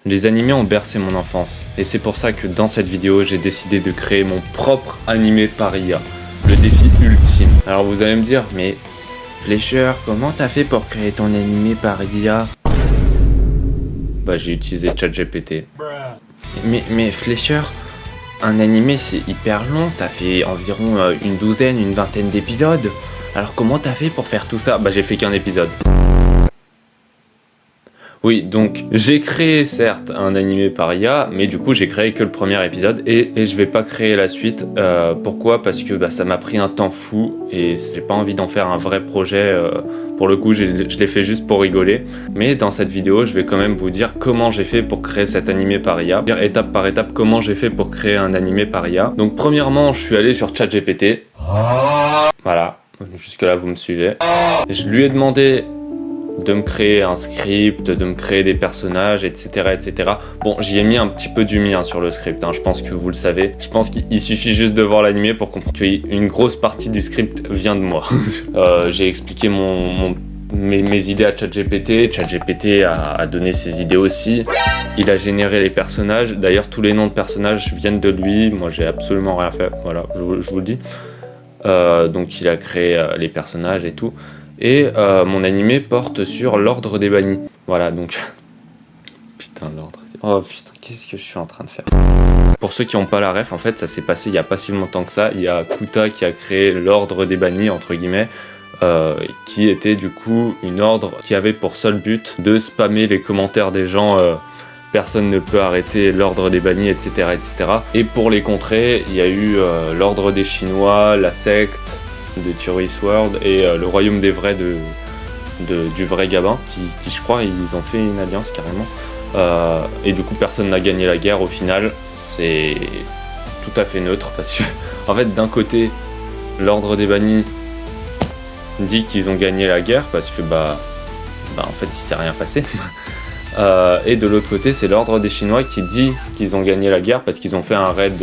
Les animés ont bercé mon enfance, et c'est pour ça que dans cette vidéo, j'ai décidé de créer mon propre animé par IA, le défi ultime. Alors vous allez me dire, mais Fleischer, comment t'as fait pour créer ton animé par IA? Bah j'ai utilisé ChatGPT. Mais Fleischer, un animé c'est hyper long, ça fait environ une douzaine, une vingtaine d'épisodes. Alors comment t'as fait pour faire tout ça? Bah j'ai fait qu'un épisode. Oui, donc j'ai créé certes un animé par IA, mais du coup j'ai créé que le premier épisode et je vais pas créer la suite. Pourquoi? Parce que ça m'a pris un temps fou et j'ai pas envie d'en faire un vrai projet. Pour le coup, je l'ai fait juste pour rigoler. Mais dans cette vidéo, je vais quand même vous dire comment j'ai fait pour créer cet animé par IA. Dire étape par étape comment j'ai fait pour créer un animé par IA. Donc premièrement, je suis allé sur ChatGPT. Voilà, jusque là vous me suivez. Je lui ai demandé de me créer un script, de me créer des personnages, etc. etc. Bon, j'y ai mis un petit peu du mien sur le script, je pense que vous le savez. Je pense qu'il suffit juste de voir l'animé pour comprendre qu'une grosse partie du script vient de moi. J'ai expliqué mes idées à ChatGPT. ChatGPT a donné ses idées aussi. Il a généré les personnages. D'ailleurs, tous les noms de personnages viennent de lui. Moi, j'ai absolument rien fait. Voilà, je vous le dis. Donc, il a créé les personnages et tout. Et mon animé porte sur l'ordre des bannis. Voilà, donc... Putain, l'ordre... Oh putain, qu'est-ce que je suis en train de faire? Pour ceux qui n'ont pas la ref, en fait, ça s'est passé il n'y a pas si longtemps que ça. Il y a Kuta qui a créé l'ordre des bannis, entre guillemets, qui était du coup une ordre qui avait pour seul but de spammer les commentaires des gens. Personne ne peut arrêter l'ordre des bannis, etc., etc. Et pour les contrer, il y a eu l'ordre des Chinois, la secte de Tourist World et le royaume des vrais du vrai Gabin qui je crois ils ont fait une alliance carrément et du coup personne n'a gagné la guerre au final. C'est tout à fait neutre parce que en fait d'un côté l'ordre des bannis dit qu'ils ont gagné la guerre parce que en fait il s'est rien passé et de l'autre côté c'est l'ordre des Chinois qui dit qu'ils ont gagné la guerre parce qu'ils ont fait un raid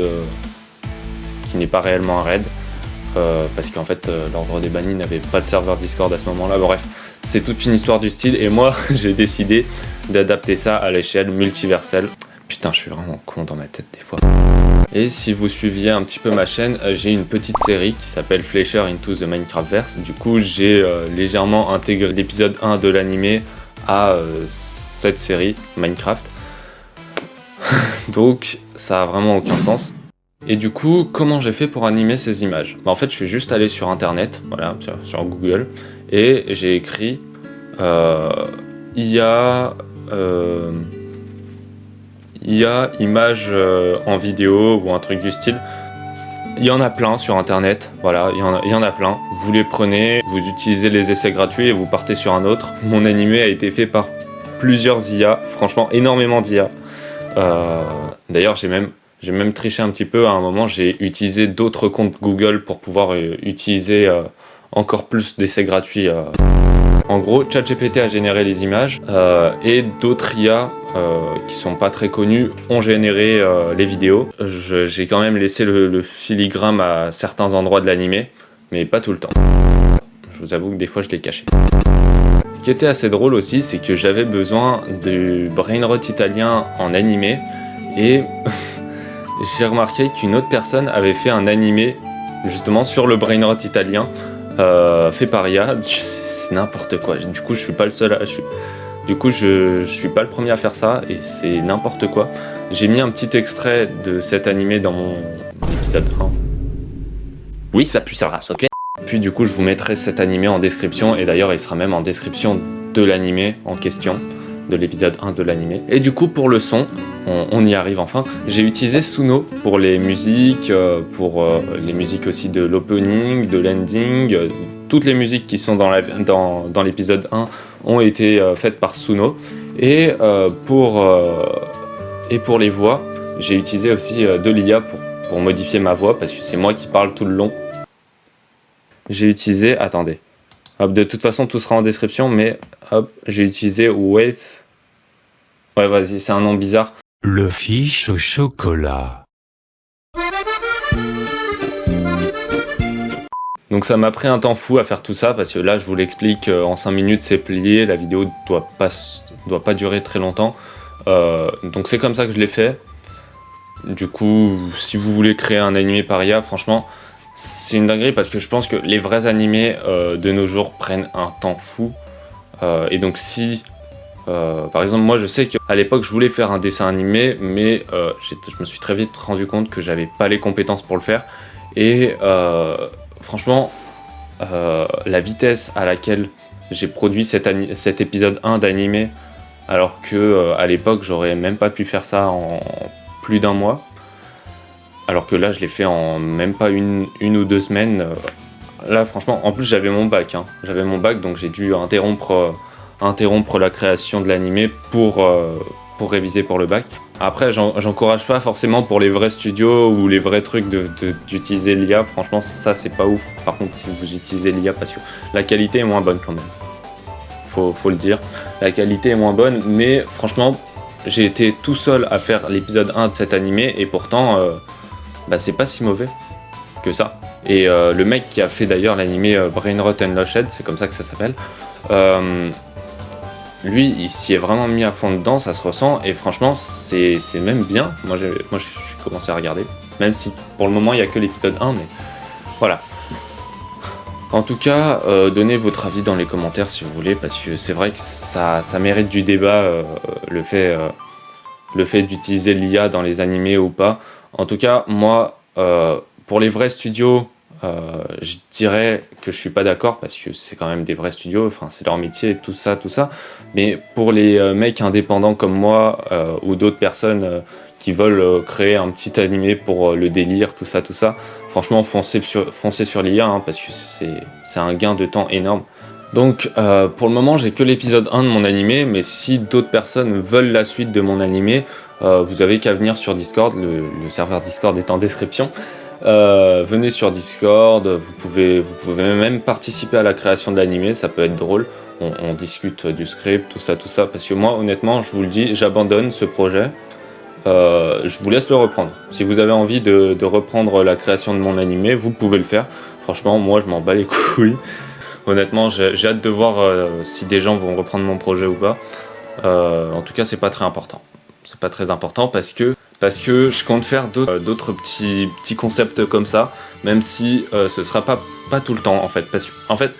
qui n'est pas réellement un raid. Parce qu'en fait l'ordre des bannis n'avait pas de serveur Discord à ce moment-là. Bref, c'est toute une histoire du style et moi j'ai décidé d'adapter ça à l'échelle multiverselle. Putain, je suis vraiment con dans ma tête des fois. Et si vous suiviez un petit peu ma chaîne, j'ai une petite série qui s'appelle Fleischer into the Minecraftverse. Du coup, j'ai légèrement intégré l'épisode 1 de l'animé à cette série Minecraft. Donc, ça a vraiment aucun sens. Et du coup, comment j'ai fait pour animer ces images? En fait, je suis juste allé sur internet, voilà, sur Google, et j'ai écrit IA image en vidéo ou un truc du style. Il y en a plein sur internet, voilà, il y en a plein. Vous les prenez, vous utilisez les essais gratuits et vous partez sur un autre. Mon animé a été fait par plusieurs IA, franchement énormément d'IA. D'ailleurs, j'ai même triché un petit peu. À un moment, j'ai utilisé d'autres comptes Google pour pouvoir utiliser encore plus d'essais gratuits. En gros, ChatGPT a généré les images et d'autres IA qui sont pas très connus ont généré les vidéos. J'ai quand même laissé le filigrane à certains endroits de l'animé, mais pas tout le temps. Je vous avoue que des fois, je l'ai caché. Ce qui était assez drôle aussi, c'est que j'avais besoin du brainrot italien en animé et... J'ai remarqué qu'une autre personne avait fait un animé justement sur le brainrot italien fait par IA. C'est n'importe quoi. Du coup, je suis pas le seul. Je suis pas le premier à faire ça et c'est n'importe quoi. J'ai mis un petit extrait de cet animé dans mon épisode 1. Oui, ça pue sa race, ok. Puis du coup, je vous mettrai cet animé en description et d'ailleurs, il sera même en description de l'animé en question. De l'épisode 1 de l'animé. Et du coup pour le son, on y arrive enfin, j'ai utilisé Suno pour les musiques, pour les musiques aussi de l'opening, de l'ending, toutes les musiques qui sont dans l'épisode 1 ont été faites par Suno. Et pour les voix, j'ai utilisé aussi de l'IA pour modifier ma voix parce que c'est moi qui parle tout le long. J'ai utilisé, attendez. Hop, de toute façon, tout sera en description, mais hop, j'ai utilisé Wait. Ouais, vas-y, c'est un nom bizarre. Le fiche au chocolat. Donc ça m'a pris un temps fou à faire tout ça, parce que là, je vous l'explique, en 5 minutes, c'est plié, la vidéo doit pas durer très longtemps. Donc c'est comme ça que je l'ai fait. Du coup, si vous voulez créer un animé par IA, franchement, c'est une dinguerie parce que je pense que les vrais animés de nos jours prennent un temps fou. Et donc si, par exemple, moi je sais qu'à l'époque je voulais faire un dessin animé, mais je me suis très vite rendu compte que j'avais pas les compétences pour le faire. Et franchement, la vitesse à laquelle j'ai produit cet épisode 1 d'animé, alors que à l'époque j'aurais même pas pu faire ça en plus d'un mois, alors que là je l'ai fait en même pas une ou 2 semaines. Là franchement, en plus j'avais mon bac, donc j'ai dû interrompre la création de l'animé pour réviser pour le bac. Après j'encourage pas forcément pour les vrais studios ou les vrais trucs d'utiliser l'IA, franchement ça c'est pas ouf. Par contre si vous utilisez l'IA, parce que la qualité est moins bonne quand même, faut le dire, la qualité est moins bonne, mais franchement j'ai été tout seul à faire l'épisode 1 de cet animé et pourtant c'est pas si mauvais que ça. Et le mec qui a fait d'ailleurs l'animé Brainrot Unleashed, c'est comme ça que ça s'appelle, lui il s'y est vraiment mis à fond dedans, ça se ressent et franchement c'est même bien. Moi j'ai commencé à regarder, même si pour le moment il n'y a que l'épisode 1, mais voilà. En tout cas, donnez votre avis dans les commentaires si vous voulez, parce que c'est vrai que ça mérite du débat, le fait d'utiliser l'IA dans les animés ou pas. En tout cas, moi, pour les vrais studios, je dirais que je suis pas d'accord, parce que c'est quand même des vrais studios, enfin c'est leur métier, tout ça. Mais pour les mecs indépendants comme moi, ou d'autres personnes qui veulent créer un petit animé pour le délire, tout ça, franchement foncez sur l'IA, parce que c'est un gain de temps énorme. Donc pour le moment j'ai que l'épisode 1 de mon animé, mais si d'autres personnes veulent la suite de mon animé, vous avez qu'à venir sur Discord, le serveur Discord est en description. Venez sur Discord, vous pouvez même participer à la création de l'animé, ça peut être drôle. On discute du script, tout ça, parce que moi honnêtement je vous le dis, j'abandonne ce projet. Je vous laisse le reprendre. Si vous avez envie de reprendre la création de mon animé, vous pouvez le faire. Franchement, moi je m'en bats les couilles. Honnêtement, j'ai hâte de voir si des gens vont reprendre mon projet ou pas. En tout cas, c'est pas très important. C'est pas très important parce que je compte faire d'autres petits concepts comme ça, même si ce sera pas tout le temps en fait. Parce que en fait,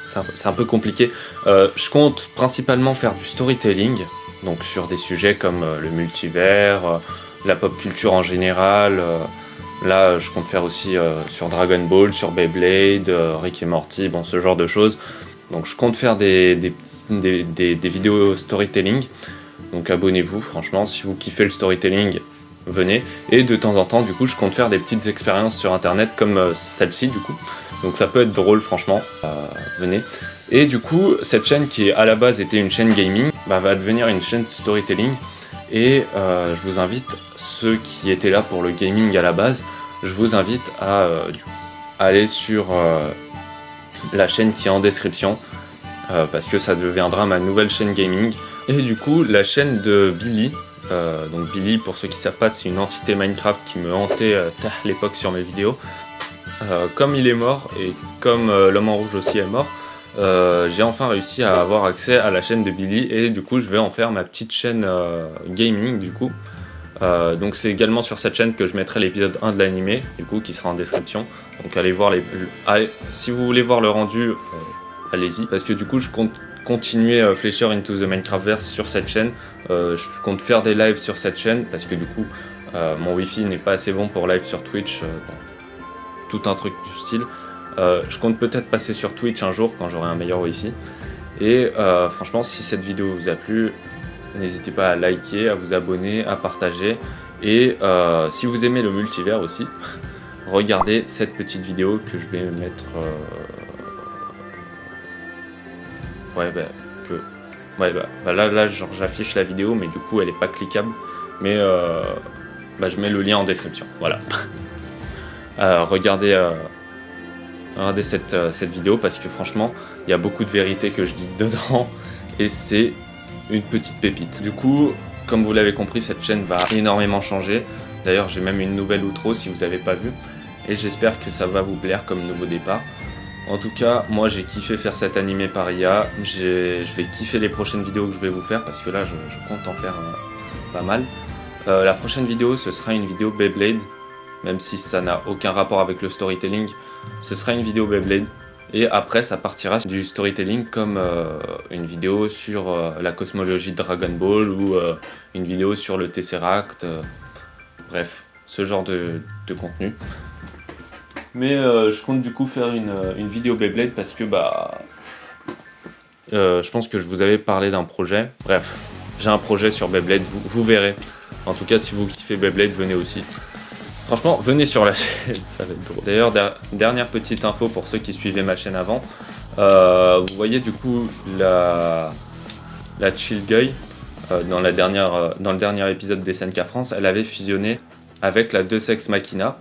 c'est un peu compliqué. Je compte principalement faire du storytelling. Donc sur des sujets comme le multivers, la pop culture en général. Là, je compte faire aussi sur Dragon Ball, sur Beyblade, Rick et Morty, bon, ce genre de choses. Donc je compte faire des vidéos storytelling. Donc abonnez-vous, franchement, si vous kiffez le storytelling, venez. Et de temps en temps, du coup, je compte faire des petites expériences sur internet comme celle-ci, du coup. Donc ça peut être drôle, franchement, venez. Et du coup, cette chaîne qui à la base était une chaîne gaming, va devenir une chaîne storytelling. Et je vous invite, ceux qui étaient là pour le gaming à la base, je vous invite à aller sur la chaîne qui est en description, parce que ça deviendra ma nouvelle chaîne gaming. Et du coup, la chaîne de Billy, donc Billy, pour ceux qui ne savent pas, c'est une entité Minecraft qui me hantait à l'époque sur mes vidéos. Comme il est mort, et comme l'homme en rouge aussi est mort, j'ai enfin réussi à avoir accès à la chaîne de Billy, et du coup je vais en faire ma petite chaîne gaming du coup. Donc c'est également sur cette chaîne que je mettrai l'épisode 1 de l'animé, du coup, qui sera en description. Donc allez voir si vous voulez voir le rendu, allez-y, parce que du coup je compte continuer Fleischer Into the Minecraftverse sur cette chaîne. Je compte faire des lives sur cette chaîne, parce que du coup mon wifi n'est pas assez bon pour live sur Twitch, tout un truc du style. Je compte peut-être passer sur Twitch un jour quand j'aurai un meilleur wifi. Et franchement, si cette vidéo vous a plu, n'hésitez pas à liker, à vous abonner, à partager. Et si vous aimez le multivers aussi, regardez cette petite vidéo que je vais mettre. Là genre, j'affiche la vidéo, mais du coup elle est pas cliquable. Mais je mets le lien en description. Voilà. Regardez cette vidéo, parce que franchement il y a beaucoup de vérités que je dis dedans et c'est une petite pépite. Du coup, comme vous l'avez compris, cette chaîne va énormément changer. D'ailleurs j'ai même une nouvelle outro si vous n'avez pas vu, et j'espère que ça va vous plaire comme nouveau départ. En tout cas, moi j'ai kiffé faire cet animé par IA, je vais kiffer les prochaines vidéos que je vais vous faire, parce que là je compte en faire pas mal. La prochaine vidéo, ce sera une vidéo Beyblade, même si ça n'a aucun rapport avec le storytelling, ce sera une vidéo Beyblade. Et après, ça partira du storytelling comme une vidéo sur la cosmologie de Dragon Ball ou une vidéo sur le Tesseract. Bref, ce genre de contenu. Mais je compte du coup faire une vidéo Beyblade parce que je pense que je vous avais parlé d'un projet. Bref, j'ai un projet sur Beyblade, vous verrez. En tout cas, si vous kiffez Beyblade, venez aussi. Franchement, venez sur la chaîne, ça va être drôle. D'ailleurs, dernière petite info pour ceux qui suivaient ma chaîne avant. Vous voyez du coup la Chill Guy dans le dernier épisode des SNK France, elle avait fusionné avec la Deus Ex Machina.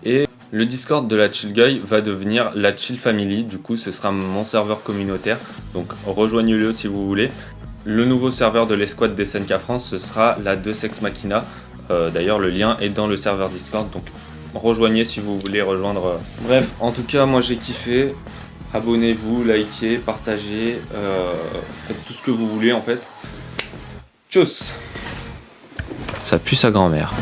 Et le Discord de la Chill Guy va devenir la Chill Family. Du coup, ce sera mon serveur communautaire. Donc rejoignez-le si vous voulez. Le nouveau serveur de l'escouade des SNK France, ce sera la Deus Ex Machina. D'ailleurs, le lien est dans le serveur Discord, donc rejoignez si vous voulez rejoindre. Bref, en tout cas, moi j'ai kiffé. Abonnez-vous, likez, partagez, faites tout ce que vous voulez en fait. Tchuss! Ça pue sa grand-mère.